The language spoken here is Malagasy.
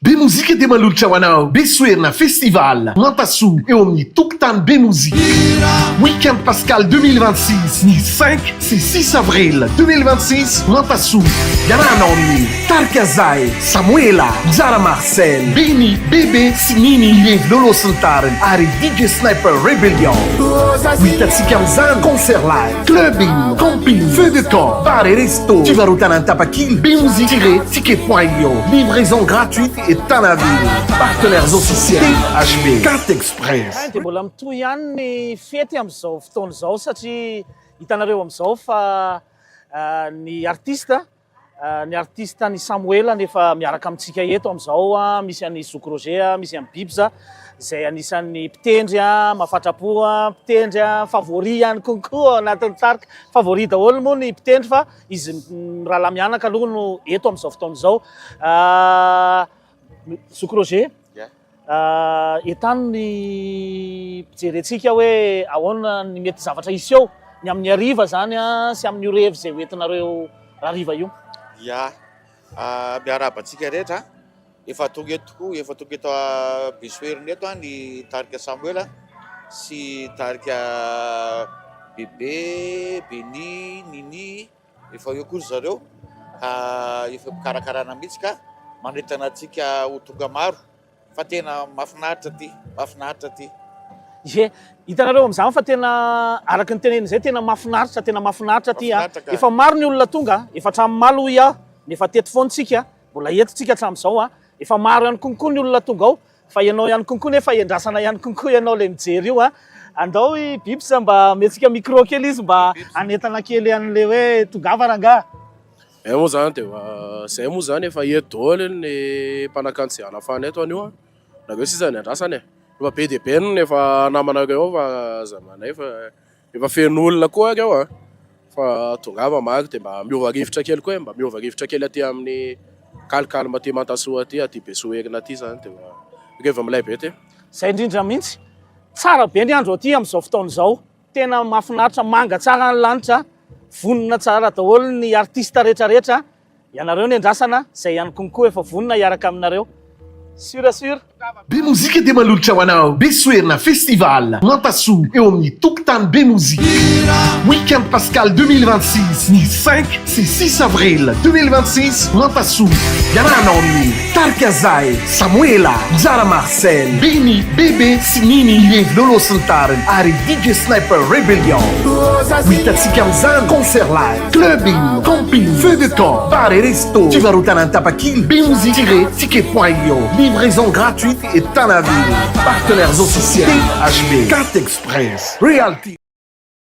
Bemuziki de Malucha Wanao, Bessuerna Festival, Nantassou et Omni Tuktan Bemouzi. Week-end Pascal 2026, ni 5, c'est 6 avril 2026, Nantassou, Yananoni, Tarkazai, Samuela, Zara Marcel, Beni, Bébé, Sinini, Liev, Lolo Santaren, Ari, DJ Sniper Rebellion. Witatsi Kamzan, concert live, clubbing, camping, feu de camp, bar et resto. Tu vas router Tapakil, Bemouzi-ticket.io. Livraison gratuite et Tanaville. Partenaires officiels, THB, Carte Express. Dia mbola mitohy ihany ny fety amin'izao fotoana izao satria hitanareo amin'izao fa ny artista ny Samuela nefa miaraka amintsika eto amin'izao misy an'ny Zouk Roger, misy an'ny Bibza izay anisan'ny mpitendry mahafatrapo mpitendry favori ihany konkoa anatin'ny tarika favori daholo moa ny mpitendry fa izy rahalahy mianaka aloha no eto amin'izao fotoana izao. Zouk Roger, etano ny pijerentsika hoe ahoana ny mety zavatra isy eo ny amin'ny hariva zany sy amin'ny orevy izay hoentinareo hariva io. Ya, miarabantsika rehetra efa tonga eto Bessuerna eto ny tarika Samuela sy tarika Bébé, Beni, Nini, efa eo koa zareo efa pikarakarana mihitsy ka manentana antsika ho tonga maro fa tena mahafinaritra ty. Ye, hitanareo amin'izany fa tena araka ny teneny izay tena mahafinaritra ty efa maro ny olona tonga efa hatramin'ny malo ia nefa teto foana tsika mbola entintsika hatramin'izao efa maro ihany konkoa ny olona tonga ao fa ianao ihany konkoa nefa iandrasana ihany konkoa ianao le mijery io andao i Bibsa mba mentsika micro kely izy mba anentana kely an'le hoe tongava rangaha. Moa zany dia zay moa zany efa eto daholo ny mpanakanto izay hanafana eto anio nareo sisa ny andrasany efa be dia be nefa namanareo fa zamanay efa feno olona koa areo fa tongava maro dia mba miova rivotra kely koa mba miova rivotra kely aty amin'ny calme aty Mantasoa aty Bessuerna aty zany dia reva milay be ty. Zay indrindra mihitsy tsara be ny andro aty amin'izao fotoana izao tena mahafinaritra manga tsara ny lanitra vonona tsara daholo ny artista rehetrarehetra ianareo ny andrasana izay ihany konkoa efa vonona hiaraka aminareo. Sûr. Bemuziki de Malucha Wanao, Bessuerna Festival, Nantassou et Omni Tuktan Bemouzi. Week-end Pascal 2026, ni 5, c'est 6 avril 2026, Nantassou, Yananoni, Tarkazai, Samuela, Zara Marcel, Beni, Bébé, Sinini, Liev, Lolo Santaren, Ari, DJ Sniper Rebellion. Witatsi Kamzan, concert live, clubbing, camping, feu de camp, bar et resto. Tu vas router Tapakil, Bemouzi-ticket.io. Livraison gratuite et Tanaville. Partenaires officiels, THB, Carte Express, Realty.